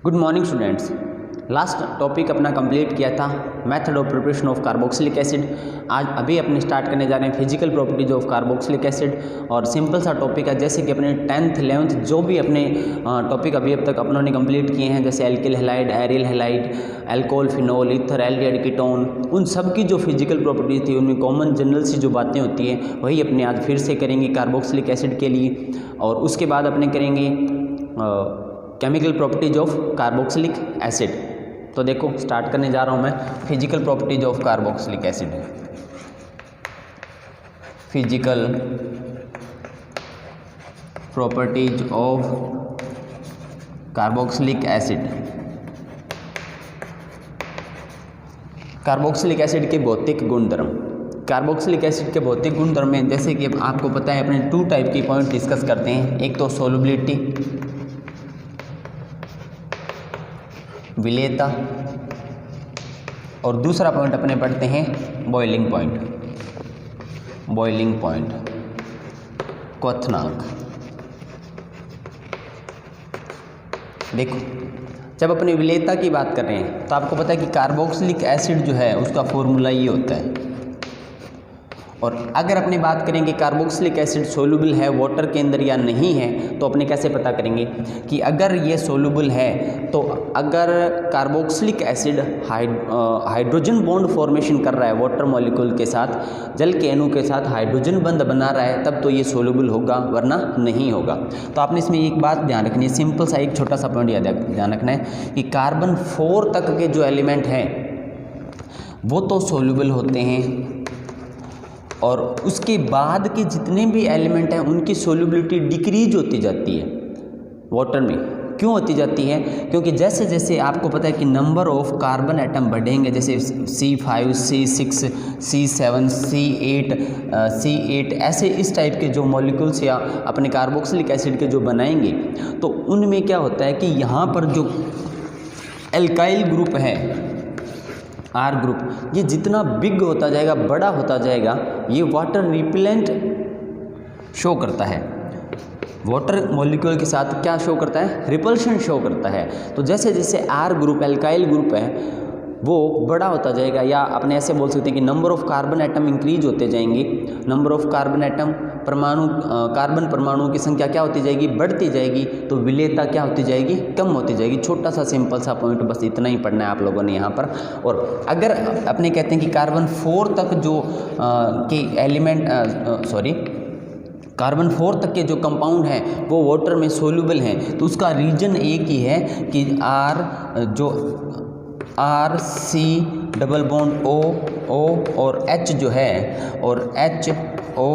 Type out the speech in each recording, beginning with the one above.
Good morning students. Last topic अपना complete किया था method of preparation of carboxylic acid. आज अभी अपने स्टार्ट करने जा रहे हैं physical properties of carboxylic acid. और सिंपल सा टॉपिक है, जैसे कि अपने 10th 11th जो भी अपने टॉपिक अभी अब तक अपनों ने कंप्लीट किए हैं, जैसे alkyl halide, aryl halide, alcohol, phenol, ether, aldehyde, ketone, उन सब की जो फिजिकल प्रॉपर्टीज थी उनमें कॉमन जनरल सी जो बातें होती हैं वही अपने आज फिर से करेंगे कार्बोक्सिलिक एसिड के लिए। और उसके बाद अपने करेंगे chemical properties of carboxylic acid. तो देखो स्टार्ट करने जा रहा हूँ मैं physical properties of carboxylic acid. Physical properties of carboxylic acid. Carboxylic acid के भौतिक गुणधर्म। कार्बोक्सिलिक एसिड के भौतिक गुणधर्म में जैसे कि आपको पता है अपने 2 टाइप की पॉइंट डिस्कस करते हैं, एक तो सोलुबिलिटी, विलेयता, और दूसरा पॉइंट अपने पढ़ते हैं बॉइलिंग पॉइंट। बॉइलिंग पॉइंट क्वथनांक। देखो जब अपने विलेयता की बात कर रहे हैं तो आपको पता है कि कार्बोक्सिलिक एसिड जो है उसका फॉर्मूला ये होता है। और अगर अपनी बात करें कि कार्बोक्सिलिक एसिड सोल्यूबल है वाटर के अंदर या नहीं है, तो अपने कैसे पता करेंगे कि अगर ये सोल्यूबल है तो अगर carboxylic acid hydrogen bond formation कर रहा है वाटर मॉलिक्यूल के साथ, जल के अणु के साथ हाइड्रोजन बंध बना रहा है, तब तो ये सोल्यूबल होगा, वरना नहीं होगा। तो आपने इसमें एक बात ध्यान रखनी है, सिंपल सा एक छोटा सा पॉइंट ध्यान रखना है कि कार्बन 4 तक के जो एलिमेंट हैं वो तो सोल्यूबल होते हैं, और उसके बाद के जितने भी एलिमेंट हैं उनकी सोल्युबिलिटी डिक्रीज होती जाती है वाटर में। क्यों होती जाती है? क्योंकि जैसे जैसे आपको पता है कि नंबर ऑफ कार्बन एटम बढ़ेंगे, जैसे C5, C6, C7, C8, ऐसे इस टाइप के जो मॉलिक्यूल्स या अपने कार्बोक्सिलिक एसिड के जो बनाएंगे, तो उनमें क्या होता है कि यहाँ पर जो एल्काइल ग्रुप है आर ग्रुप, ये जितना बिग होता जाएगा, बड़ा होता जाएगा, ये वाटर रिपेलेंट शो करता है। वाटर मॉलिक्यूल के साथ क्या शो करता है? रिपल्शन शो करता है। तो जैसे जैसे आर ग्रुप एल्काइल ग्रुप है वो बड़ा होता जाएगा, या अपने ऐसे बोल सकते हैं कि number of carbon atom increase होते जाएंगे। नंबर ऑफ कार्बन एटम परमाणु, कार्बन परमाणुओं की संख्या क्या होती जाएगी? बढ़ती जाएगी। तो विलेयता क्या होती जाएगी? कम होती जाएगी। छोटा सा सिंपल सा पॉइंट, बस इतना ही पढ़ना है आप लोगों ने यहाँ पर। और अगर अपने कहते हैं कि कार्बन 4 तक जो के एलिमेंट कार्बन 4 तक के जो कंपाउंड हैं वो वाटर में सोल्यूबल हैं, तो उसका रीजन एक ही है कि R C double bond O और H जो है, और HO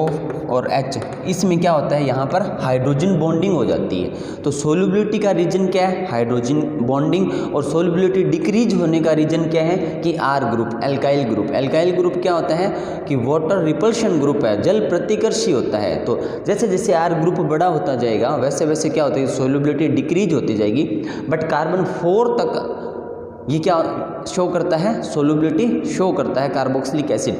और H, इसमें क्या होता है यहाँ पर हाइड्रोजन बॉन्डिंग हो जाती है। तो सोल्युबिलिटी का रीजन क्या है? Hydrogen bonding. और सोल्युबिलिटी डिक्रीज होने का रीजन क्या है? कि R group alkyl group. Alkyl group क्या होता है कि वाटर रिपल्शन ग्रुप है, जल प्रतिकर्षी होता है। तो जैसे जैसे आर ग्रुप बड़ा होता जाएगा वैसे वैसे क्या होता है? सोल्युबिलिटी डिक्रीज होती जाएगी। बट कार्बन 4 तक ये क्या शो करता है? सोल्युबिलिटी शो करता है कार्बोक्सिलिक एसिड।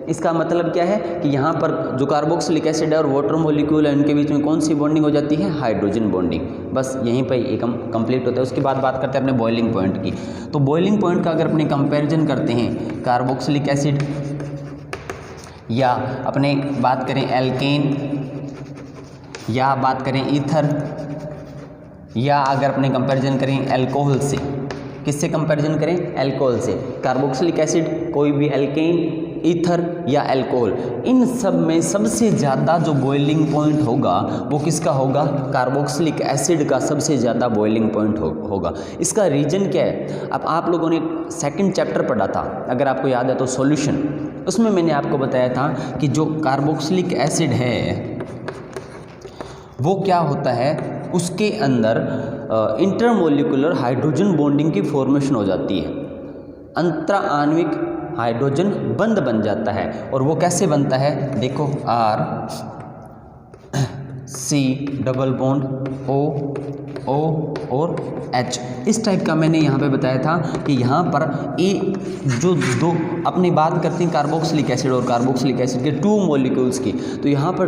इसका मतलब क्या है कि यहाँ पर जो कार्बोक्सिलिक एसिड है और वाटर मॉलिक्यूल है उनके बीच में कौन सी बॉन्डिंग हो जाती है? Hydrogen bonding. बस यहीं पर ये कंप्लीट होता है। उसके बाद बात करते हैं अपने बॉइलिंग पॉइंट की। तो बॉइलिंग पॉइंट का अगर अपने कंपैरिजन करते हैं कार्बोक्सिलिक एसिड, या अपने बात करें एल्केन, या बात करें ईथर, या अगर अपने कंपैरिजन करें एल्कोहल से, किससे कंपैरिजन करें? एल्कोहल से। कार्बोक्सिलिक एसिड, कोई भी एल्केन, ईथर या एल्कोहल, इन सब में सबसे ज़्यादा जो बॉइलिंग पॉइंट होगा वो किसका होगा? कार्बोक्सिलिक एसिड का सबसे ज़्यादा बॉइलिंग पॉइंट होगा। इसका रीज़न क्या है? अब आप लोगों ने 2nd चैप्टर पढ़ा था, अगर आपको याद है तो सॉल्यूशन, उसमें मैंने आपको बताया था कि जो कार्बोक्सिलिक एसिड है वो क्या होता है, उसके अंदर इंटरमोलिकुलर हाइड्रोजन बॉन्डिंग की फॉर्मेशन हो जाती है, अंतरा आणविक हाइड्रोजन बंध बन जाता है। और वो कैसे बनता है? देखो R C double bond O और H, इस टाइप का मैंने यहाँ पे बताया था कि यहाँ पर जो दो अपनी बात करते हैं कार्बोक्सिलिक एसिड और कार्बोक्सिलिक एसिड के 2 मॉलिक्यूल्स की, तो यहाँ पर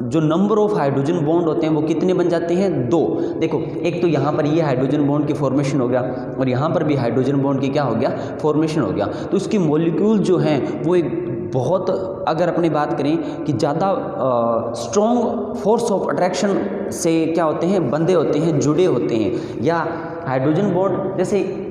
जो नंबर ऑफ हाइड्रोजन बॉन्ड होते हैं वो कितने बन जाते हैं, 2। देखो एक तो यहाँ पर ये हाइड्रोजन बॉन्ड की फॉर्मेशन हो गया और यहाँ पर भी हाइड्रोजन बॉन्ड की क्या हो गया, फॉर्मेशन हो गया। तो इसकी मॉलिक्यूल जो हैं वो एक बहुत, अगर अपनी बात करें कि ज़्यादा स्ट्रॉन्ग फोर्स ऑफ अट्रैक्शन से क्या होते हैं, बंधे होते हैं, जुड़े होते हैं। या हाइड्रोजन बॉन्ड, जैसे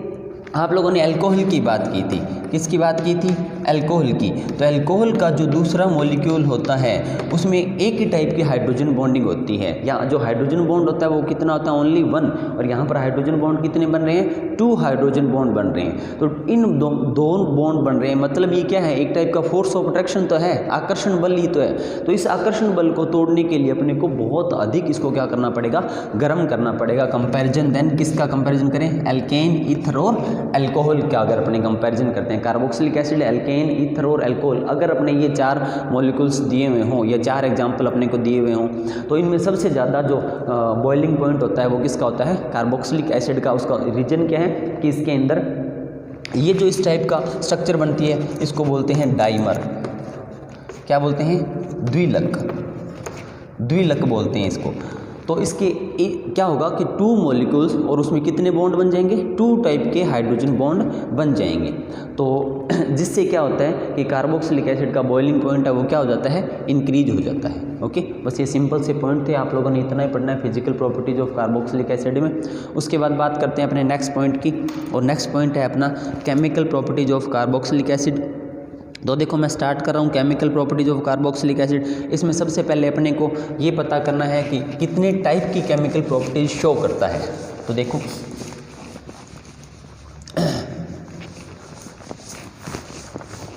आप लोगों ने अल्कोहल की बात की थी, किसकी बात की थी, अल्कोहल की। तो अल्कोहल का जो दूसरा मॉलिक्यूल होता है उसमें एक ही टाइप की हाइड्रोजन बॉन्डिंग होती है। या जो हाइड्रोजन बॉन्ड होता है वो कितना होता है, ओनली 1। और यहाँ पर हाइड्रोजन बॉन्ड कितने बन रहे हैं, 2 हाइड्रोजन बॉन्ड बन रहे हैं। तो इन दो बॉन्ड बन रहे हैं, मतलब ये क्या है, एक टाइप का फोर्स ऑफ अट्रैक्शन तो है, आकर्षण बल ही तो है। तो इस आकर्षण बल को तोड़ने के लिए अपने को बहुत अधिक इसको क्या करना पड़ेगा, गर्म करना पड़ेगा। कंपैरिजन देन किसका कंपैरिजन करें, एल्केन, ईथर और अल्कोहल का अगर अपने कंपैरिजन करते हैं, कार्बोक्सिलिक एसिड, एल्केन, ईथर और अल्कोहल, अगर अपने ये 4 मॉलिक्यूल्स दिए हुए हों या 4 एग्जाम्पल अपने को दिए हुए हों, तो इनमें सबसे ज़्यादा जो बॉइलिंग पॉइंट होता है वो किसका होता है, कार्बोक्सिलिक एसिड का। उसका रीजन क्या है कि इसके अंदर ये जो इस टाइप का स्ट्रक्चर बनती है इसको बोलते हैं डाइमर। क्या बोलते हैं, द्विलक बोलते हैं इसको। तो इसके क्या होगा कि 2 मॉलिक्यूल्स और उसमें कितने बॉन्ड बन जाएंगे, 2 टाइप के हाइड्रोजन बॉन्ड बन जाएंगे। तो जिससे क्या होता है कि कार्बोक्सिलिक एसिड का बॉइलिंग पॉइंट है वो क्या हो जाता है, इंक्रीज हो जाता है। ओके, बस ये सिंपल से पॉइंट थे, आप लोगों ने इतना ही पढ़ना है physical properties of carboxylic acid में। उसके बाद बात करते हैं अपने नेक्स्ट पॉइंट की, और नेक्स्ट पॉइंट है अपना chemical properties of carboxylic acid. तो देखो मैं स्टार्ट कर रहा हूँ chemical properties of carboxylic acid. इसमें सबसे पहले अपने को ये पता करना है कि कितने टाइप की केमिकल प्रॉपर्टीज शो करता है। तो देखो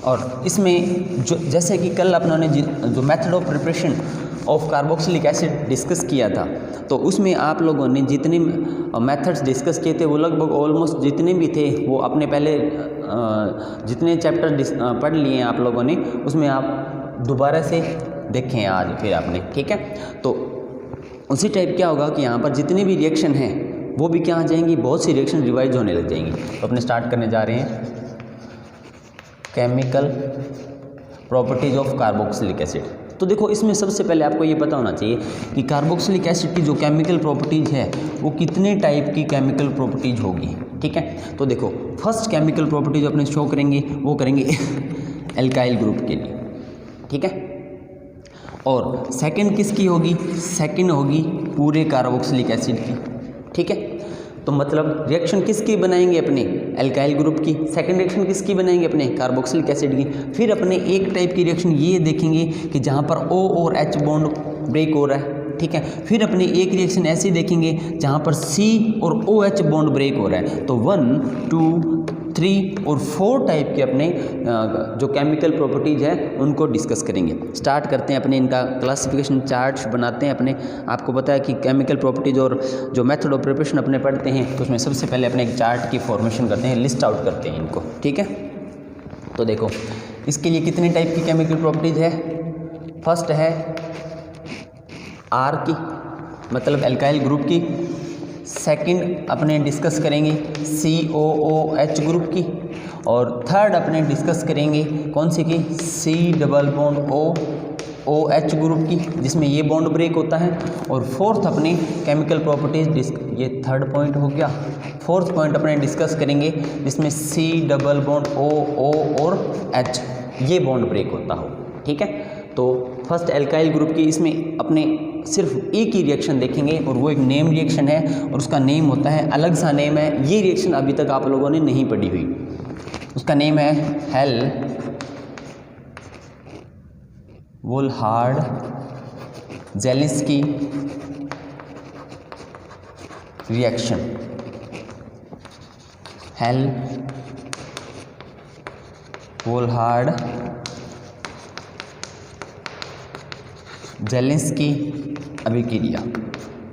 और इसमें जो जैसे कि कल अपने जो method of preparation of carboxylic acid discuss किया था, तो उसमें आप लोगों ने जितने मेथड्स डिस्कस किए थे वो लगभग ऑलमोस्ट जितने भी थे वो अपने पहले जितने चैप्टर पढ़ लिए हैं आप लोगों ने, उसमें आप दोबारा से देखें आज फिर आपने, ठीक है। तो उसी टाइप क्या होगा कि यहाँ पर जितनी भी रिएक्शन हैं वो भी क्या आ जाएंगी, बहुत सी रिएक्शन रिवाइज होने लग जाएंगी। तो अपने स्टार्ट करने जा रहे हैं chemical properties of carboxylic acid. तो देखो इसमें सबसे पहले आपको ये पता होना चाहिए कि कार्बोक्सिलिक एसिड की जो केमिकल प्रॉपर्टीज है वो कितने टाइप की केमिकल प्रॉपर्टीज होगी, ठीक है। तो देखो फर्स्ट केमिकल प्रॉपर्टीज अपने शो करेंगे वो करेंगे एल्काइल ग्रुप के लिए, ठीक है। और सेकंड किसकी होगी, सेकंड होगी पूरे कार्बोक्सिलिक एसिड की, ठीक है। तो मतलब रिएक्शन किसकी बनाएंगे अपने, एल्काइल ग्रुप की। सेकंड रिएक्शन किसकी बनाएंगे अपने, कार्बोक्सिलिक एसिड की। फिर अपने एक टाइप की रिएक्शन ये देखेंगे कि जहाँ पर O और H बॉन्ड ब्रेक हो रहा है, ठीक है। फिर अपने एक रिएक्शन ऐसी देखेंगे जहाँ पर C और OH बॉन्ड ब्रेक हो रहा है। तो 1, 2, 3 और 4 टाइप के अपने जो केमिकल प्रॉपर्टीज़ है उनको डिस्कस करेंगे। स्टार्ट करते हैं अपने इनका क्लासिफिकेशन चार्ट्स बनाते हैं अपने। आपको पता है कि केमिकल प्रॉपर्टीज़ और जो मेथड ऑफ प्रिपरेशन अपने पढ़ते हैं तो उसमें सबसे पहले अपने एक चार्ट की फॉर्मेशन करते हैं, लिस्ट आउट करते हैं इनको, ठीक है। तो देखो इसके लिए कितने टाइप की केमिकल प्रॉपर्टीज़ है। फर्स्ट है R की, मतलब एल्काइल ग्रुप की। सेकंड अपने डिस्कस करेंगे COOH ग्रुप की। और थर्ड अपने डिस्कस करेंगे कौन सी की, C double bond OH group की, जिसमें ये बॉन्ड ब्रेक होता है। और फोर्थ अपने केमिकल प्रॉपर्टीज, ये थर्ड पॉइंट हो गया। फोर्थ पॉइंट अपने डिस्कस करेंगे जिसमें C डबल बॉन्ड O और H ये बॉन्ड ब्रेक होता हो, ठीक है। तो फर्स्ट एल्काइल ग्रुप की, इसमें अपने सिर्फ एक ही रिएक्शन देखेंगे और वो एक नेम रिएक्शन है और उसका नेम होता है, अलग सा नेम है। ये रिएक्शन अभी तक आप लोगों ने नहीं पढ़ी हुई, उसका नेम है Hell Volhard Zelinsky reaction. Hell Volhard Zelinsky अभिक्रिया,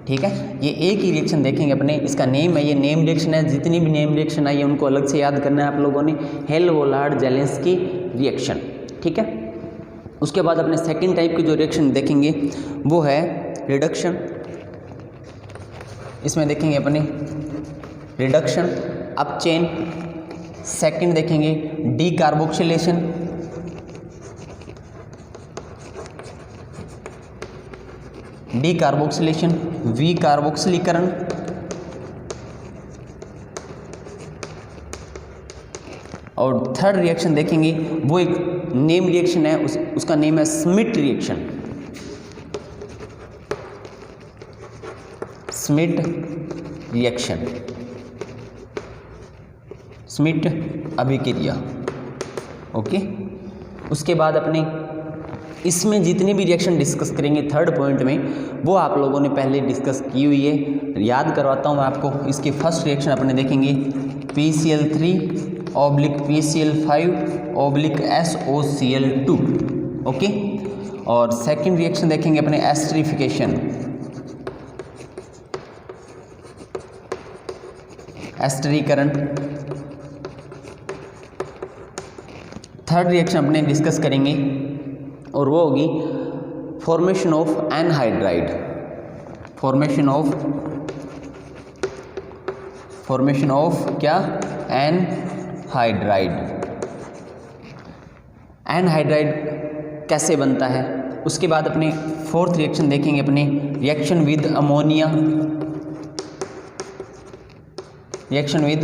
ठीक है। ये एक ही रिएक्शन देखेंगे अपने, इसका नेम है, ये नेम रिएक्शन है। जितनी भी नेम रिएक्शन आई है उनको अलग से याद करना है आप लोगों ने, हेल वोल्हार्ड जेलिंस्की रिएक्शन, ठीक है। उसके बाद अपने सेकंड टाइप की जो रिएक्शन देखेंगे वो है रिडक्शन। इसमें देखेंगे अपने रिडक्शन अप चेन। सेकंड देखेंगे डीकार्बोक्सिलेशन। डी कार्बोक्सिलेशन, वी कार्बोक्सिलीकरण, और थर्ड रिएक्शन देखेंगे वो एक नेम रिएक्शन है, उसका नेम है Schmitt reaction, Schmitt reaction, Schmitt अभिक्रिया। ओके, उसके बाद अपने इसमें जितने भी रिएक्शन डिस्कस करेंगे थर्ड पॉइंट में वो आप लोगों ने पहले डिस्कस की हुई है। याद करवाता हूँ मैं आपको। इसके फर्स्ट रिएक्शन अपने देखेंगे PCl3/PCl5/SOCl2। ओके, और सेकंड रिएक्शन देखेंगे अपने एस्टरिफिकेशन, एस्टरीकरण। थर्ड रिएक्शन अपने डिस्कस करेंगे और वो होगी formation of anhydride, formation of क्या, एनहाइड्राइड। एनहाइड्राइड कैसे बनता है, उसके बाद अपने फोर्थ रिएक्शन देखेंगे अपने reaction with ammonia, reaction with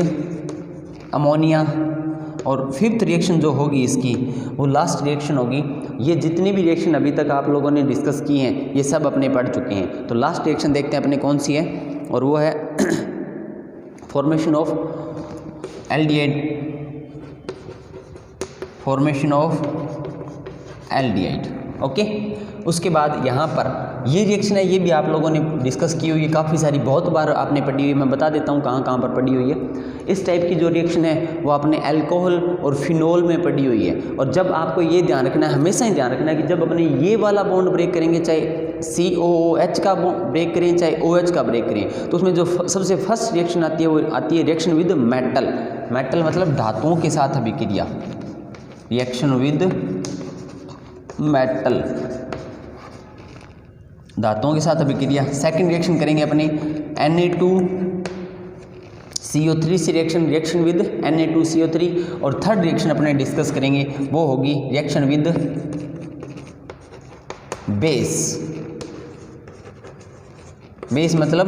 ammonia. और फिफ्थ रिएक्शन जो होगी इसकी वो लास्ट रिएक्शन होगी। ये जितनी भी रिएक्शन अभी तक आप लोगों ने डिस्कस की हैं ये सब अपने पढ़ चुके हैं। तो लास्ट रिएक्शन देखते हैं अपने कौन सी है, और वो है formation of aldehyde, formation of aldehyde. Okay, उसके बाद यहाँ पर ये रिएक्शन है, ये भी आप लोगों ने डिस्कस की हुई है, काफ़ी सारी बहुत बार आपने पढ़ी हुई है। मैं बता देता हूँ कहाँ कहाँ पर पढ़ी हुई है। इस टाइप की जो रिएक्शन है वो आपने अल्कोहल और फिनोल में पढ़ी हुई है। और जब आपको ये ध्यान रखना है, हमेशा ही ध्यान रखना है कि जब अपने ये वाला बॉन्ड ब्रेक करेंगे, चाहे COOH का ब्रेक करें चाहे OH का ब्रेक करें, तो उसमें जो सबसे फर्स्ट रिएक्शन आती है वो आती है रिएक्शन विद मेटल। मेटल मतलब धातुओं के साथ अभिक्रिया, रिएक्शन विद मेटल, धातुओं के साथ अभिक्रिया। सेकंड रिएक्शन करेंगे अपने Na2CO3 से रिएक्शन विद Na2CO3। और थर्ड रिएक्शन अपने डिस्कस करेंगे वो होगी रिएक्शन विद बेस, बेस मतलब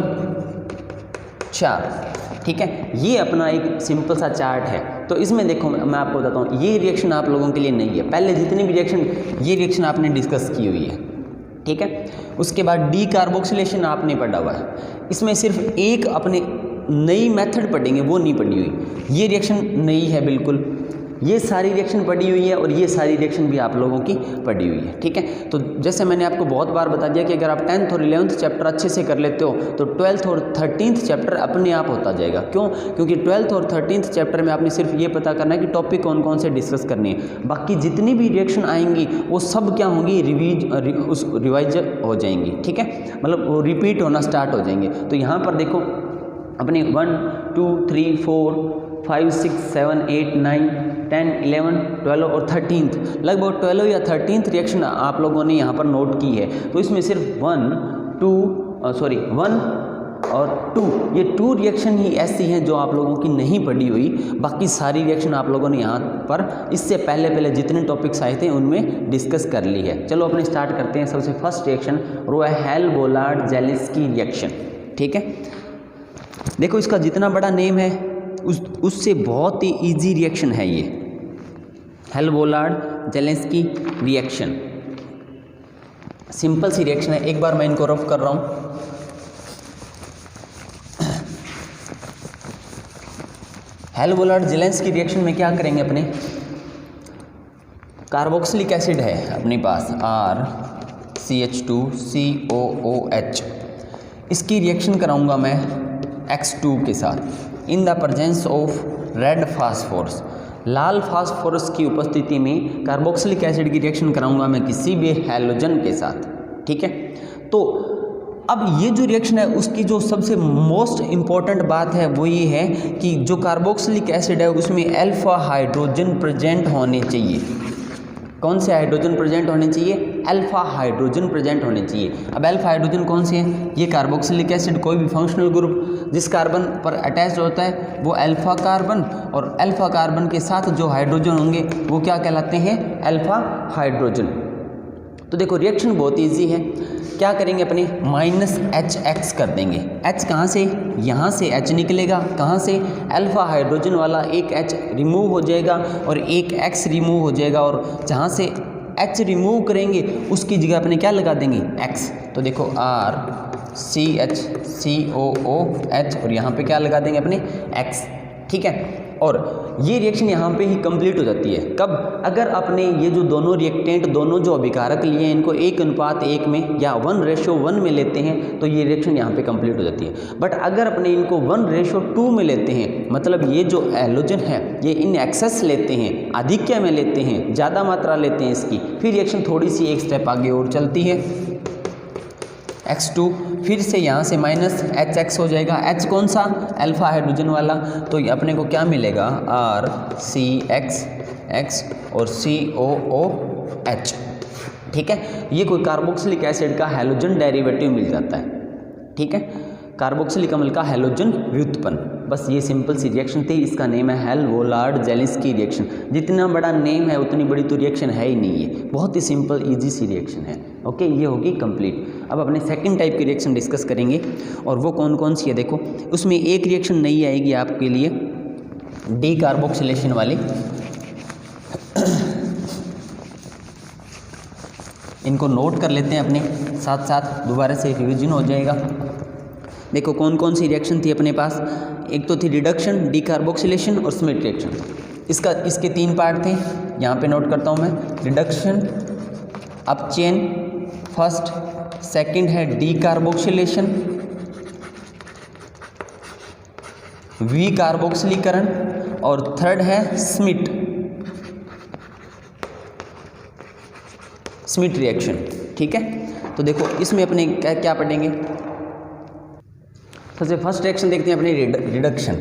चार। ठीक है, ये अपना एक सिंपल सा चार्ट है। तो इसमें देखो मैं आपको बताता हूँ, ये रिएक्शन आप लोगों के लिए नहीं है। पहले जितनी भी रिएक्शन, ये रिएक्शन आपने डिस्कस की हुई है। ठीक है, उसके बाद डी कार्बोक्सिलेशन आपने पढ़ा हुआ है। इसमें सिर्फ एक अपने नई मेथड पढ़ेंगे, वो नहीं पढ़ी हुई। ये रिएक्शन नई है बिल्कुल, ये सारी रिएक्शन पढ़ी हुई है और ये सारी रिएक्शन भी आप लोगों की पढ़ी हुई है। ठीक है, तो जैसे मैंने आपको बहुत बार बता दिया कि अगर आप 10th और 11th चैप्टर अच्छे से कर लेते हो तो 12th और 13th चैप्टर अपने आप होता जाएगा। क्यों? क्योंकि 12th और 13th चैप्टर में आपने सिर्फ ये पता करना है कि टॉपिक कौन कौन से डिस्कस करने हैं। बाकी जितनी भी रिएक्शन आएंगी वो सब क्या होंगी, रिवाइज हो जाएंगी। ठीक है, मतलब वो रिपीट होना स्टार्ट हो जाएंगे। तो यहाँ पर देखो अपने 1 2 3 4 5 6 7 8 9 10 11 12 और 13th, लगभग 12 या 13th रिएक्शन आप लोगों ने यहाँ पर नोट की है। तो इसमें सिर्फ 1 और 2, ये 2 रिएक्शन ही ऐसी हैं जो आप लोगों की नहीं पढ़ी हुई। बाकी सारी रिएक्शन आप लोगों ने यहाँ पर इससे पहले जितने टॉपिक्स आए थे उनमें डिस्कस कर ली है। चलो अपने स्टार्ट करते हैं। सबसे फर्स्ट रिएक्शन वो है हेल-बोलार्ड-जेलेंस्की रिएक्शन। ठीक है, देखो इसका जितना बड़ा नेम है उससे बहुत ही इजी रिएक्शन है ये, हेल-बोलार्ड-जेलेंस्की रिएक्शन। सिंपल सी रिएक्शन है। एक बार मैं इनको रफ कर रहा हूँ। हेल-बोलार्ड-जेलेंस्की रिएक्शन में क्या करेंगे अपने, कार्बोक्सिलिक एसिड है अपने पास RCH2COOH, इसकी रिएक्शन कराऊंगा मैं X2 के साथ इन the presence of red phosphorus. Lal phosphorus की उपस्थिति में कार्बोक्सिलिक एसिड की रिएक्शन कराऊंगा मैं किसी भी हैलोजन के साथ। ठीक है, तो अब ये जो रिएक्शन है उसकी जो सबसे मोस्ट इम्पॉर्टेंट बात है वो ये है कि जो कार्बोक्सिलिक एसिड है उसमें अल्फा हाइड्रोजन प्रेजेंट होने चाहिए। कौन से हाइड्रोजन प्रेजेंट होने चाहिए? अल्फा हाइड्रोजन प्रेजेंट होने चाहिए। अब अल्फा हाइड्रोजन कौन से हैं? ये कार्बोक्सिलिक एसिड कोई भी फंक्शनल ग्रुप जिस कार्बन पर अटैच होता है वो अल्फा कार्बन, और अल्फा कार्बन के साथ जो हाइड्रोजन होंगे वो क्या कहलाते हैं? Alpha hydrogen. तो देखो रिएक्शन बहुत इजी है, क्या करेंगे अपने -HX कर देंगे। H कहाँ से, यहाँ से H निकलेगा, कहाँ से, अल्फा हाइड्रोजन वाला एक H रिमूव हो जाएगा और एक X रिमूव हो जाएगा, और जहाँ से H रिमूव करेंगे उसकी जगह अपने क्या लगा देंगे, X। तो देखो RCHCOOH और यहाँ पे क्या लगा देंगे अपने X, ठीक है। और ये रिएक्शन यहाँ पे ही कंप्लीट हो जाती है कब, अगर आपने ये जो दोनों रिएक्टेंट, दोनों जो अभिकारक लिए हैं इनको 1:1 में या 1:1 में लेते हैं तो ये रिएक्शन यहाँ पे कंप्लीट हो जाती है। बट अगर अपने इनको 1:2 में लेते हैं, मतलब ये जो हैलोजन है ये इन एक्सेस लेते हैं, आधिक्य में लेते हैं, ज़्यादा मात्रा लेते हैं इसकी, फिर रिएक्शन थोड़ी सी एक स्टेप आगे और चलती है, X2 फिर से यहाँ से -HX हो जाएगा। H कौन सा, अल्फा हाइड्रोजन वाला, तो अपने को क्या मिलेगा, RCXX और COOH, ठीक है। ये कोई कार्बोक्सिलिक एसिड का हैलोजन डेरिवेटिव मिल जाता है, ठीक है, कार्बोक्सिलिक अम्ल का हैलोजन व्युत्पन्न। बस ये सिंपल सी रिएक्शन थी, इसका नेम है हेल-वोलार्ड-जेलिंस्की रिएक्शन। जितना बड़ा नेम है उतनी बड़ी तो रिएक्शन है ही नहीं है, बहुत ही सिंपल इजी सी रिएक्शन है। ओके, ये होगी कंप्लीट। अब अपने सेकंड टाइप की रिएक्शन डिस्कस करेंगे, और वो कौन कौन सी है। देखो उसमें एक रिएक्शन नई आएगी आपके लिए, डी कार्बोक्सिलेशन वाली। इनको नोट कर लेते हैं अपने साथ साथ, दोबारा से रिविजन हो जाएगा। देखो कौन कौन सी रिएक्शन थी अपने पास, एक तो थी रिडक्शन, डीकार्बोक्सिलेशन और स्मिथ रिएक्शन। इसके 3 पार्ट थे, यहाँ पे नोट करता हूँ मैं। Reduction, up chain first, second है डीकार्बोक्सिलेशन, विकार्बोक्सिलीकरण, और थर्ड है स्मिथ रिएक्शन, ठीक है। तो देखो इसमें अपने क्या पढ़ेंगे, सबसे फर्स्ट रिएक्शन देखते हैं अपने रिडक्शन,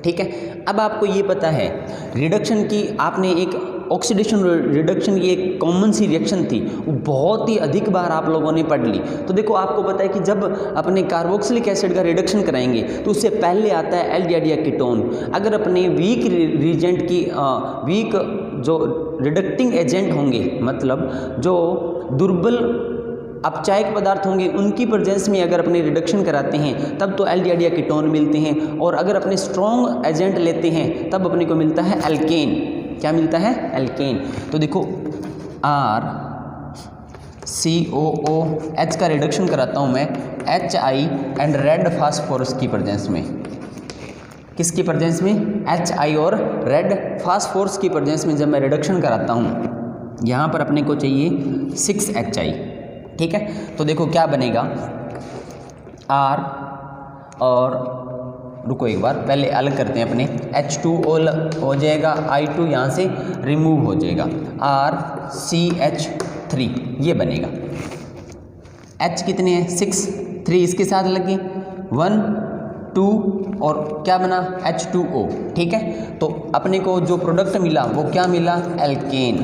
ठीक है। अब आपको ये पता है रिडक्शन की, आपने एक ऑक्सीडेशन रिडक्शन की एक कॉमन सी रिएक्शन थी, वो बहुत ही अधिक बार आप लोगों ने पढ़ ली। तो देखो आपको पता है कि जब अपने कार्बोक्सिलिक एसिड का रिडक्शन कराएंगे तो उससे पहले आता है एल्डिहाइड या कीटोन। अगर अपने वीक रिएजेंट की वीक जो रिडक्टिंग एजेंट होंगे, मतलब जो दुर्बल अपचायक पदार्थ होंगे, उनकी प्रेजेंस में अगर अपने रिडक्शन कराते हैं तब तो एल्डिहाइड या कीटोन मिलते हैं, और अगर अपने स्ट्रॉन्ग एजेंट लेते हैं तब अपने को मिलता है एल्केन। क्या मिलता है, एल्केन। तो देखो RCOOH का रिडक्शन कराता हूँ मैं HI एंड रेड फास्फोरस की प्रेजेंस में। किसकी प्रेजेंस में, HI और रेड फास्फोरस की प्रेजेंस में जब मैं रिडक्शन कराता हूँ, यहाँ पर अपने को चाहिए 6HI, ठीक है। तो देखो क्या बनेगा, R और रुको एक बार पहले अलग करते हैं अपने, H2O हो जाएगा, I2 यहाँ से रिमूव हो जाएगा, RCH3 ये बनेगा। H कितने हैं, 6, 3 इसके साथ लगे 1 2 और क्या बना H2O, ठीक है। तो अपने को जो प्रोडक्ट मिला वो क्या मिला, एल्केन।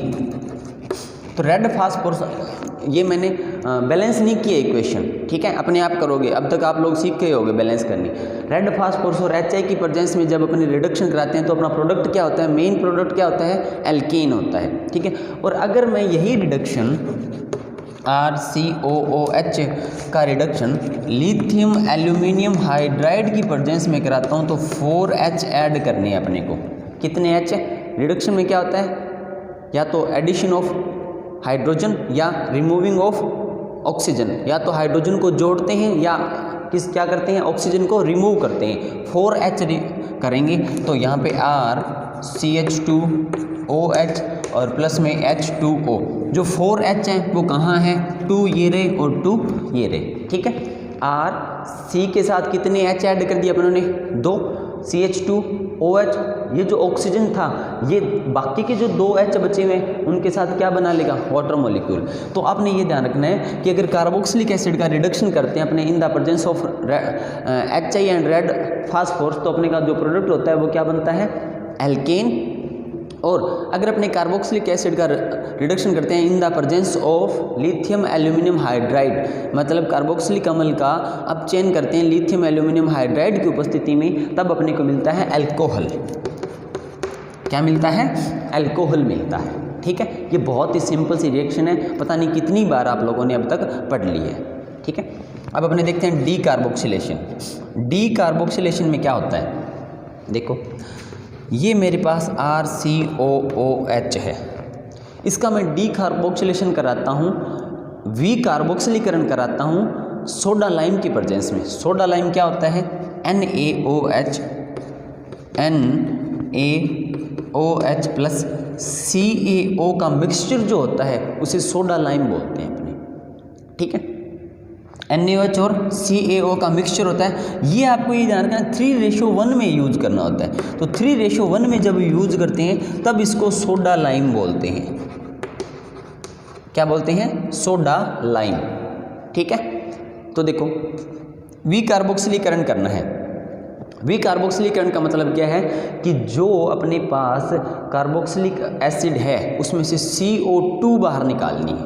तो रेड फास्फोरस, ये मैंने बैलेंस नहीं किया इक्वेशन, ठीक है, अपने आप करोगे, अब तक आप लोग सीख के होगे बैलेंस करनी। रेड फास्फोरस और HI की प्रेजेंस में जब अपने रिडक्शन कराते हैं तो अपना प्रोडक्ट क्या होता है, मेन प्रोडक्ट क्या होता है, एल्केन होता है, ठीक है। और अगर मैं यही रिडक्शन RCOOH का रिडक्शन लिथियम एल्यूमिनियम हाइड्राइड की प्रेजेंस में कराता हूँ तो 4H ऐड करने हैं अपने को। कितने H? रिडक्शन में क्या होता है, या तो एडिशन ऑफ हाइड्रोजन या रिमूविंग ऑफ ऑक्सीजन, या तो हाइड्रोजन को जोड़ते हैं या क्या करते हैं, ऑक्सीजन को रिमूव करते हैं। 4H करेंगे तो यहाँ पे RCH2OH और प्लस में H2O। जो 4H हैं वो कहाँ हैं, 2 ये रहे और 2 ये रहे, ठीक है। C के साथ कितने H ऐड कर दिए अपन ने, 2, CH2OH, ये जो ऑक्सीजन था ये बाकी के जो 2 H बचे हुए उनके साथ क्या बना लेगा, वाटर मॉलिक्यूल। तो आपने ये ध्यान रखना है कि अगर कार्बोक्सिलिक एसिड का रिडक्शन करते हैं अपने इन the presence of HI and red phosphorus, तो अपने का जो प्रोडक्ट होता है वो क्या बनता है, एल्केन। और अगर अपने कार्बोक्सिलिक एसिड का रिडक्शन करते हैं in the presence of lithium aluminium hydride, मतलब कार्बोक्सिलिक अम्ल का अपचयन करते हैं लिथियम एल्यूमिनियम हाइड्राइड की उपस्थिति में, तब अपने को मिलता है अल्कोहल। क्या मिलता है, अल्कोहल मिलता है, ठीक है, ये बहुत ही सिंपल सी रिएक्शन है, पता नहीं कितनी बार आप लोगों ने अब तक पढ़ ली है। ठीक है, अब अपने देखते हैं डी कार्बोक्सिलेशन। डी कार्बोक्सिलेशन में क्या होता है, देखो ये मेरे पास RCOOH है, इसका मैं डी कार्बोक्सिलेशन कराता हूँ, वी कार्बोक्सिलीकरण कराता हूँ सोडा लाइम की प्रेजेंस में। सोडा लाइम क्या होता है, NaOH प्लस CaO का मिक्सचर जो होता है उसे सोडा लाइम बोलते हैं अपने। ठीक है, NaOH और CaO का मिक्सचर होता है, ये आपको ये ध्यान रखना 3:1 में यूज करना होता है। तो 3:1 में जब यूज करते हैं तब इसको सोडा लाइम बोलते हैं। क्या बोलते हैं, सोडा लाइम। ठीक है, तो देखो वी कार्बोक्सिलीकरण करना है। वी कार्बोक्सिलीकरण का मतलब क्या है कि जो अपने पास कार्बोक्सिलिक एसिड है उसमें से CO2 बाहर निकालनी है,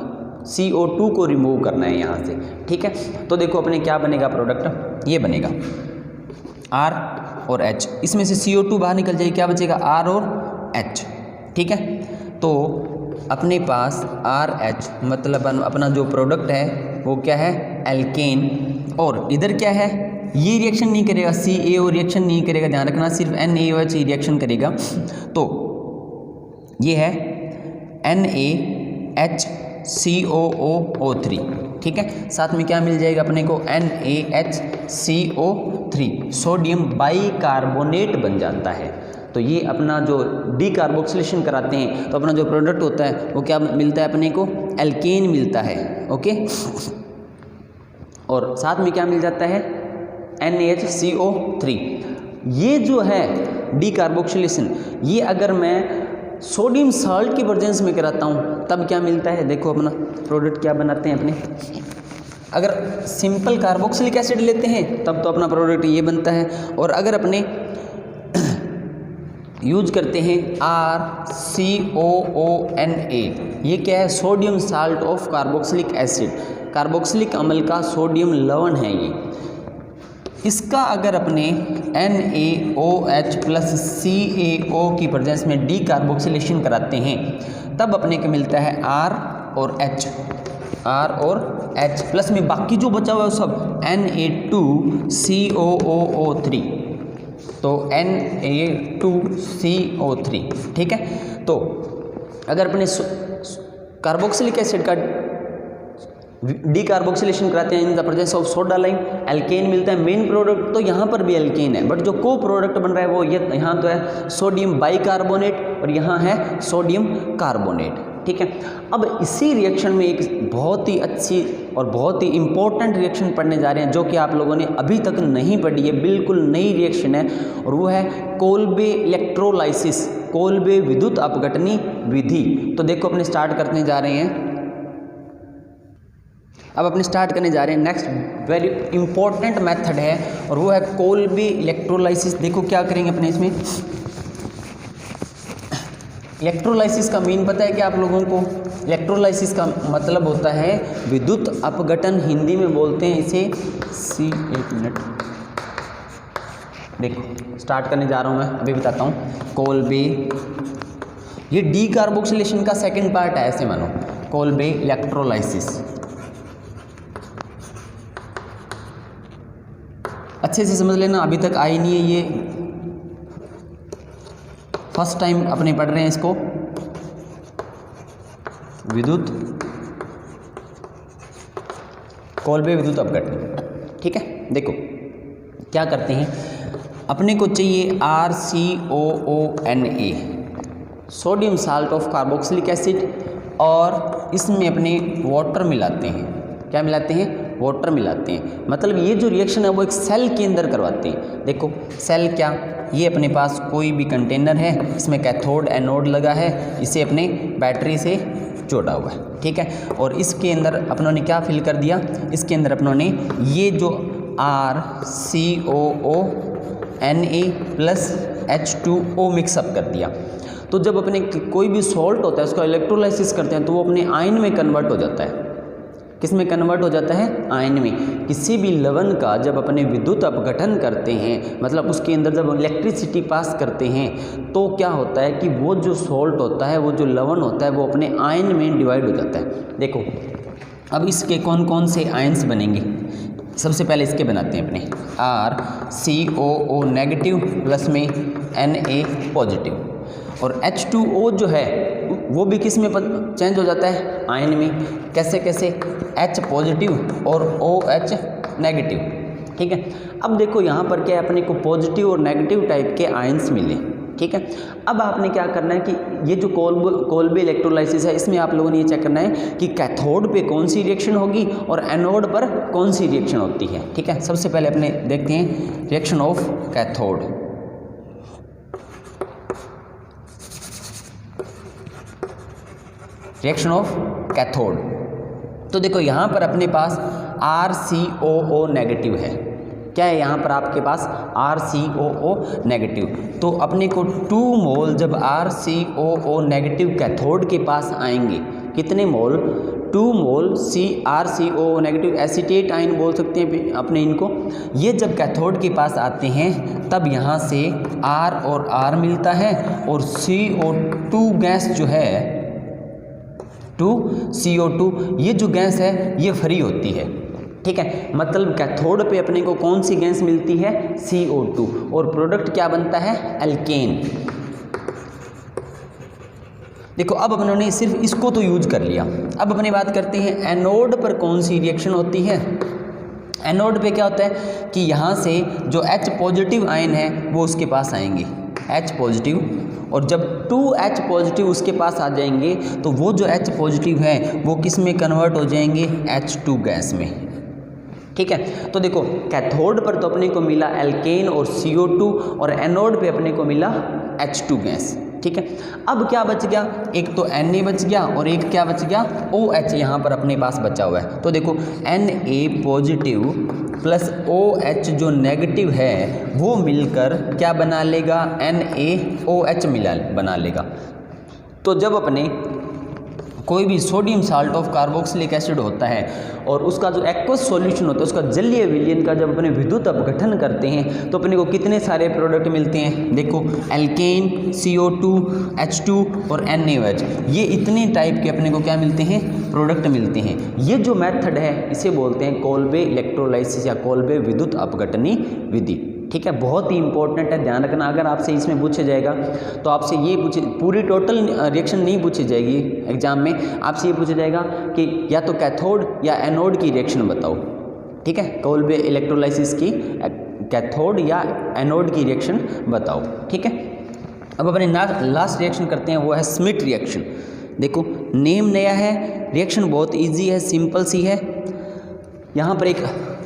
CO2 को रिमूव करना है यहाँ से। ठीक है, तो देखो अपने क्या बनेगा प्रोडक्ट, ये बनेगा R और H, इसमें से CO2 बाहर निकल जाएगी, क्या बचेगा R और H। ठीक है, तो अपने पास RH मतलब अपना जो प्रोडक्ट है वो क्या है, एल्केन, और इधर क्या है, ये रिएक्शन नहीं करेगा, CaO रिएक्शन नहीं करेगा, ध्यान रखना, सिर्फ NaOH ही रिएक्शन करेगा। तो ये है NaHCOO3। ठीक है, साथ में क्या मिल जाएगा अपने को, NaHCO3, सोडियम बाइकार्बोनेट बन जाता है। तो ये अपना जो डी कार्बोक्सिलेशन कराते हैं तो अपना जो प्रोडक्ट होता है वो क्या मिलता है अपने को, एल्केन मिलता है। ओके, और साथ में क्या मिल जाता है, NaHCO3। ये जो है डी कार्बोक्सिलेशन, ये अगर मैं सोडियम साल्ट की प्रेजेंस में कराता हूँ तब क्या मिलता है, देखो अपना प्रोडक्ट क्या बनाते हैं अपने। अगर सिंपल कार्बोक्सिलिक एसिड लेते हैं तब तो अपना प्रोडक्ट ये बनता है, और अगर अपने यूज करते हैं RCOONA, ये क्या है, sodium salt of carboxylic acid, carboxylic अम्ल का सोडियम लवण है ये। इसका अगर अपने NaOH प्लस CaO की प्रेजेंस में डी कार्बोक्सिलेशन कराते हैं तब अपने को मिलता है R और H प्लस में बाकी जो बचा हुआ है सब Na2COO3, तो Na2CO3। ठीक है, तो अगर अपने कार्बोक्सिलिक एसिड का डी कार्बोक्सिलेशन कराते हैं in the presence of soda lime, alkane मिलता है। मेन प्रोडक्ट तो यहाँ पर भी एल्केन है, बट जो को प्रोडक्ट बन रहा है वो ये यहाँ तो है सोडियम बाइकार्बोनेट और यहाँ है सोडियम कार्बोनेट। ठीक है, अब इसी रिएक्शन में एक बहुत ही अच्छी और बहुत ही इंपॉर्टेंट रिएक्शन पढ़ने जा रहे हैं जो कि आप लोगों ने अभी तक नहीं पढ़ी है, बिल्कुल नई रिएक्शन है, और वो है कोल्बे इलेक्ट्रोलाइसिस, कोल्बे विद्युत अपघटनी विधि। तो देखो अपने स्टार्ट करने जा रहे हैं, अब अपने स्टार्ट करने जा रहे हैं। नेक्स्ट वेरी इंपॉर्टेंट मेथड है और वो है कोल्बे इलेक्ट्रोलाइसिस। देखो क्या करेंगे अपने इसमें, इलेक्ट्रोलाइसिस का मीन पता है क्या आप लोगों को, इलेक्ट्रोलाइसिस का मतलब होता है विद्युत अपघटन, हिंदी में बोलते हैं इसे एक मिनट, देखो स्टार्ट करने जा रहा हूँ मैं, अभी बताता हूँ। कोल्बे, ये डी कार्बोक्सिलेशन का सेकंड पार्ट है, ऐसे मानो, कोल्बे इलेक्ट्रोलाइसिस। अच्छे से समझ लेना, अभी तक आई नहीं है, ये फर्स्ट टाइम अपने पढ़ रहे हैं इसको। विद्युत कोल्बे विद्युत अपघटन। ठीक है, देखो क्या करते हैं, अपने को चाहिए RCOONA, sodium salt of carboxylic acid, और इसमें अपने वाटर मिलाते हैं। क्या मिलाते हैं, वाटर मिलाते हैं। मतलब ये जो रिएक्शन है वो एक सेल के अंदर करवाते हैं। देखो सेल क्या, ये अपने पास कोई भी कंटेनर है, इसमें कैथोड एनोड लगा है, इसे अपने बैटरी से जोड़ा हुआ है। ठीक है, और इसके अंदर अपनों ने क्या फिल कर दिया, इसके अंदर अपनों ने ये जो RCOONA प्लस H2O मिक्सअप कर दिया। तो जब अपने कोई भी सॉल्ट होता है उसका इलेक्ट्रोलाइसिस करते हैं तो वो अपने आयन में कन्वर्ट हो जाता है। किस में कन्वर्ट हो जाता है, आयन में। किसी भी लवण का जब अपने विद्युत अपघटन करते हैं, मतलब उसके अंदर जब इलेक्ट्रिसिटी पास करते हैं, तो क्या होता है कि वो जो सॉल्ट होता है, वो जो लवण होता है, वो अपने आयन में डिवाइड हो जाता है। देखो अब इसके कौन कौन से आयन्स बनेंगे, सबसे पहले इसके बनाते हैं अपने RCOO नेगेटिव प्लस में Na पॉजिटिव, और H2O जो है वो भी किस में चेंज हो जाता है, आयन में। कैसे कैसे, H पॉजिटिव और OH नेगेटिव, ठीक है। अब देखो यहाँ पर क्या है, अपने को पॉजिटिव और नेगेटिव टाइप के आयन्स मिले, ठीक है। अब आपने क्या करना है कि ये जो कोल्बे इलेक्ट्रोलाइसिस है, इसमें आप लोगों ने ये चेक करना है कि कैथोड पे कौन सी रिएक्शन होगी और एनोड पर कौन सी रिएक्शन होती है, ठीक है। सबसे पहले अपने देखते हैं reaction of cathode. Reaction of cathode, तो देखो यहाँ पर अपने पास RCOO नेगेटिव है। क्या है यहाँ पर आपके पास, RCOO नेगेटिव। तो अपने को 2 मोल जब RCOO नेगेटिव कैथोड के पास आएंगे, कितने मोल, 2 मोल RCOO नेगेटिव एसीटेट आयन बोल सकते हैं अपने इनको। ये जब कैथोड के पास आते हैं तब यहाँ से R और R मिलता है, और CO2 गैस जो है 2CO2, ये जो गैस है ये फ्री होती है, ठीक है। मतलब कैथोड पे अपने को कौन सी गैस मिलती है, CO2, और प्रोडक्ट क्या बनता है, एल्केन। देखो अब उन्होंने सिर्फ इसको तो यूज कर लिया। अब अपनी बात करते हैं एनोड पर कौन सी रिएक्शन होती है। एनोड पे क्या होता है कि यहाँ से जो H पॉजिटिव आयन है वो उसके पास आएंगे, H पॉजिटिव, और जब 2H पॉजिटिव उसके पास आ जाएंगे तो वो जो H पॉजिटिव है वो किस में कन्वर्ट हो जाएंगे, H2 गैस में, ठीक है। तो देखो कैथोड पर तो अपने को मिला एल्केन और CO2, और एनोड पे अपने को मिला H2 गैस, ठीक है। अब क्या बच गया, एक तो Na बच गया और एक क्या बच गया, OH यहाँ पर अपने पास बचा हुआ है। तो देखो Na पॉजिटिव प्लस OH जो नेगेटिव है वो मिलकर क्या बना लेगा, NaOH बना लेगा। तो जब अपने कोई भी sodium salt of carboxylic acid होता है और उसका जो एक्वस सॉल्यूशन होता है, उसका जलीय विलयन का जब अपने विद्युत अपघटन करते हैं तो अपने को कितने सारे प्रोडक्ट मिलते हैं। देखो एल्केन, CO2, H2 और NaOH, ये इतने टाइप के अपने को क्या मिलते हैं, प्रोडक्ट मिलते हैं। ये जो मेथड है इसे बोलते हैं कोल्बे इलेक्ट्रोलाइसिस या कोल्बे विद्युत अपघटनी विधि, ठीक है। बहुत ही इंपॉर्टेंट है, ध्यान रखना। अगर आपसे इसमें पूछा जाएगा तो आपसे ये पूछे, पूरी टोटल रिएक्शन नहीं पूछी जाएगी एग्जाम में, आपसे ये पूछा जाएगा कि या तो कैथोड या एनोड की रिएक्शन बताओ, ठीक है। कोल्बे इलेक्ट्रोलाइसिस की कैथोड या एनोड की रिएक्शन बताओ, ठीक है। अब अपने लास्ट रिएक्शन करते हैं, वो है स्मिट रिएक्शन। देखो नेम नया है, रिएक्शन बहुत ईजी है, सिंपल सी है। यहाँ पर एक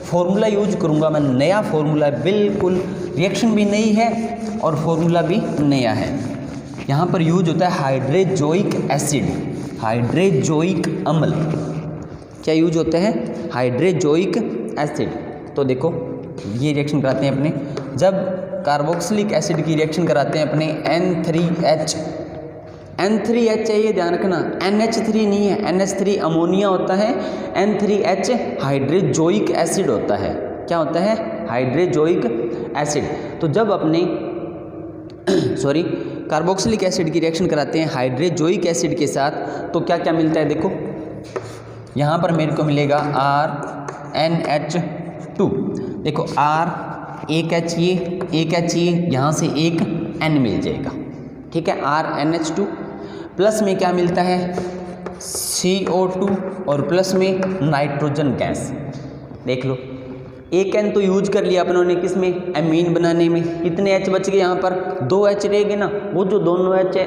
फॉर्मूला यूज करूँगा मैं, नया फॉर्मूला, बिल्कुल रिएक्शन भी नई है और फॉर्मूला भी नया है। यहाँ पर यूज होता है हाइड्रोजोइक एसिड, हाइड्रोजोइक अम्ल। क्या यूज होता है, हाइड्रोजोइक एसिड। तो देखो ये रिएक्शन कराते हैं अपने, जब कार्बोक्सिलिक एसिड की रिएक्शन कराते हैं अपने N3H, N3H है, ये ध्यान रखना, NH3 नहीं है, NH3 अमोनिया होता है, N3H हाइड्रोजोइक एसिड होता है। क्या होता है, हाइड्रोजोइक एसिड। तो जब अपने कार्बोक्सिलिक एसिड की रिएक्शन कराते हैं हाइड्रोजोइक एसिड के साथ तो क्या क्या मिलता है। देखो यहाँ पर मेरे को मिलेगा RNH2। देखो R, एक H ये, यहाँ से एक N मिल जाएगा, ठीक है, RNH2। प्लस में क्या मिलता है, CO2, और प्लस में नाइट्रोजन गैस। देख लो एक N तो यूज कर लिया अपनों ने किस में, एमीन बनाने में। कितने H बच गए यहाँ पर, 2 H रह गए ना, वो जो दोनों H है,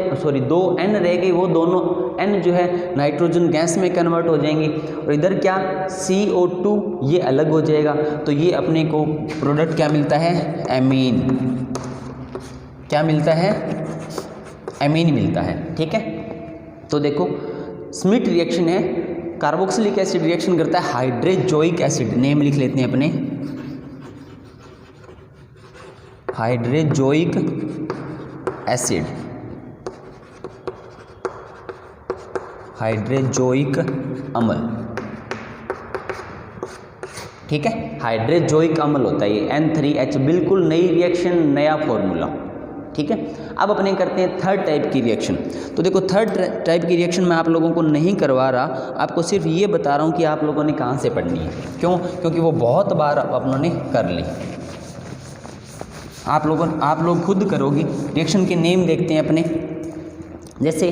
2 N रह गई, वो दोनों N जो है नाइट्रोजन गैस में कन्वर्ट हो जाएंगे। और इधर क्या, CO2 ये अलग हो जाएगा। तो ये अपने को प्रोडक्ट क्या मिलता है, एमीन। क्या मिलता है, एमीन मिलता है, ठीक है। तो देखो स्मिट रिएक्शन है, कार्बोक्सिलिक एसिड रिएक्शन करता है हाइड्रोजोइक एसिड, नेम लिख लेते हैं अपने, हाइड्रोजोइक एसिड, हाइड्रोजोइक अम्ल, ठीक है, हाइड्रोजोइक अम्ल होता है ये N3H, बिल्कुल नई रिएक्शन, नया फॉर्मूला। ठीक है, अब अपने करते हैं थर्ड टाइप की रिएक्शन। तो देखो थर्ड टाइप की रिएक्शन मैं आप लोगों को नहीं करवा रहा, आपको सिर्फ ये बता रहा हूँ कि आप लोगों ने कहाँ से पढ़नी है। क्यों? क्योंकि वो बहुत बार अपनों ने कर ली, आप लोग खुद करोगी। रिएक्शन के नेम देखते हैं अपने, जैसे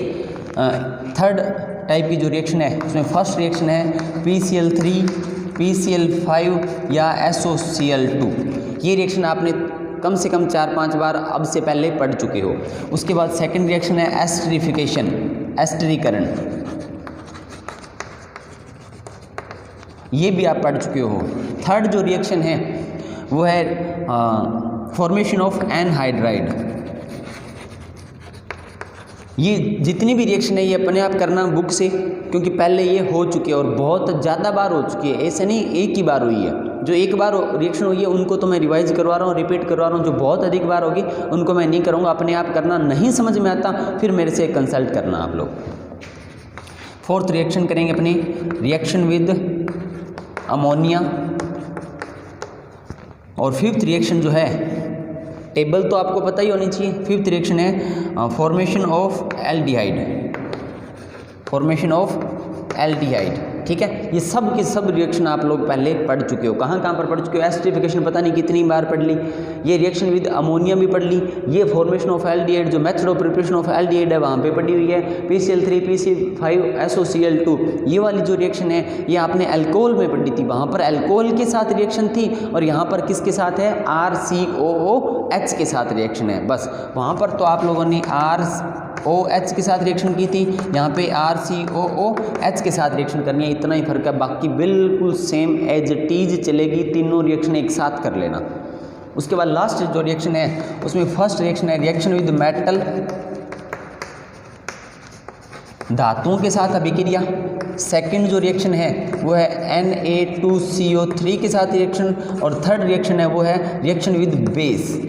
थर्ड टाइप की जो रिएक्शन है उसमें फर्स्ट रिएक्शन है PCl3 PCl5 या SOCl2। ये रिएक्शन आपने कम से कम 4-5 बार अब से पहले पढ़ चुके हो। उसके बाद सेकंड रिएक्शन है एस्टरिफिकेशन, एस्टरीकरण, ये भी आप पढ़ चुके हो। थर्ड जो रिएक्शन है वो है फॉर्मेशन ऑफ एनहाइड्राइड। ये जितनी भी रिएक्शन है ये अपने आप करना बुक से, क्योंकि पहले ये हो चुकी है और बहुत ज़्यादा बार हो चुकी है, ऐसे नहीं एक ही बार हुई है। जो एक बार रिएक्शन हुई है उनको तो मैं रिवाइज करवा रहा हूँ, रिपीट करवा रहा हूँ। जो बहुत अधिक बार होगी उनको मैं नहीं करूँगा, अपने आप करना। नहीं समझ में आता फिर मेरे से कंसल्ट करना आप लोग। फोर्थ रिएक्शन करेंगे अपनी, रिएक्शन विद अमोनिया। और फिफ्थ रिएक्शन जो है, टेबल तो आपको पता ही होनी चाहिए। फिफ्थ रिएक्शन है formation of aldehyde, formation of aldehyde. ठीक है, ये सब के सब रिएक्शन आप लोग पहले पढ़ चुके हो। कहाँ कहाँ पर पढ़ चुके हो? एस्टरिफिकेशन पता नहीं कितनी बार पढ़ ली, ये रिएक्शन विद अमोनिया भी पढ़ ली, ये फॉर्मेशन ऑफ एल्डिहाइड जो method of preparation of aldehyde है वहाँ पे पढ़ी हुई है, PCl3 PCl5 SOCl2। ये वाली जो रिएक्शन है ये आपने अल्कोहल में पढ़ी थी, वहाँ पर अल्कोहल के साथ रिएक्शन थी, और यहाँ पर किसके साथ है? RCOOH के साथ रिएक्शन है। बस वहाँ पर तो आप लोगों ने ROH के साथ रिएक्शन की थी, यहाँ पे RCOOH के साथ रिएक्शन करनी है, इतना ही फर्क है। बाकी बिल्कुल सेम एज इट इज चलेगी, तीनों रिएक्शन एक साथ कर लेना। उसके बाद लास्ट जो रिएक्शन है उसमें फर्स्ट रिएक्शन है रिएक्शन विद मेटल, धातुओं के साथ अभिक्रिया। सेकंड जो रिएक्शन है वो है Na2CO3 के साथ रिएक्शन, और थर्ड रिएक्शन है वो है रिएक्शन विद बेस।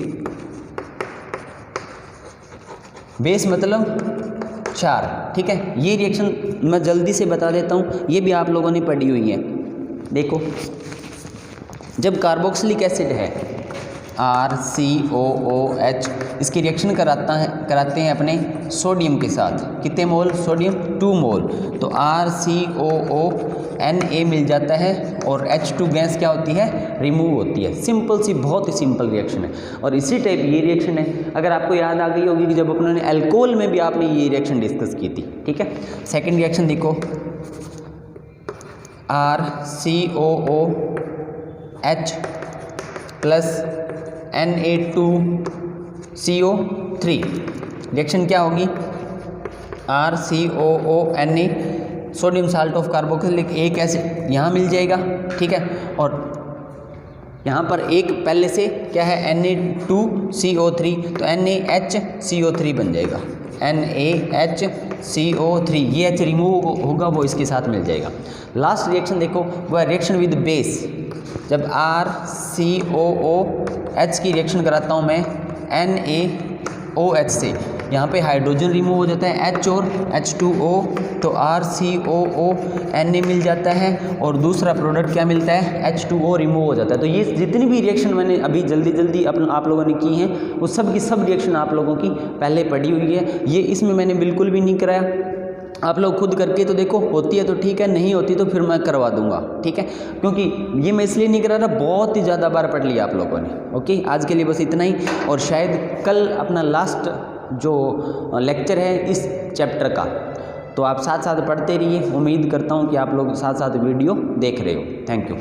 बेस मतलब 4। ठीक है, ये रिएक्शन मैं जल्दी से बता देता हूँ, ये भी आप लोगों ने पढ़ी हुई है। देखो, जब कार्बोक्सिलिक एसिड है RCOOH, इसकी रिएक्शन कराते हैं अपने सोडियम के साथ। कितने मोल? सोडियम 2 मोल। तो RCOONA मिल जाता है, और H2 गैस क्या होती है? रिमूव होती है। सिंपल सी, बहुत ही सिंपल रिएक्शन है। और इसी टाइप ये रिएक्शन है, अगर आपको याद आ गई होगी कि जब अपने अल्कोहल में भी आपने ये रिएक्शन डिस्कस की थी। ठीक है, सेकेंड रिएक्शन देखो, RCOOH प्लस Na2CO3। रिएक्शन क्या होगी? RCOONA, sodium salt of carboxylic एक एसिड यहाँ मिल जाएगा। ठीक है, और यहाँ पर एक पहले से क्या है? Na2CO3, तो NaHCO3 बन जाएगा, NaHCO3। ये H रिमूव होगा, वो इसके साथ मिल जाएगा। लास्ट रिएक्शन देखो, वह रिएक्शन विद बेस। जब RCOOH की रिएक्शन कराता हूँ मैं NaOH से, यहाँ पे हाइड्रोजन रिमूव हो जाता है H और H2O, तो RCOONA मिल जाता है, और दूसरा प्रोडक्ट क्या मिलता है? H2O रिमूव हो जाता है। तो ये जितनी भी रिएक्शन मैंने अभी जल्दी आप लोगों ने की हैं, वो सब की सब रिएक्शन आप लोगों की पहले पढ़ी हुई है। ये इसमें मैंने बिल्कुल भी नहीं कराया, आप लोग खुद करके तो देखो, होती है तो ठीक है, नहीं होती तो फिर मैं करवा दूंगा। ठीक है, क्योंकि ये मैं इसलिए नहीं करा रहा, बहुत ही ज़्यादा बार पढ़ लिया आप लोगों ने। ओके, आज के लिए बस इतना ही, और शायद कल अपना लास्ट जो लेक्चर है इस चैप्टर का, तो आप साथ साथ पढ़ते रहिए। उम्मीद करता हूँ कि आप लोग साथ साथ वीडियो देख रहे हो। Thank you.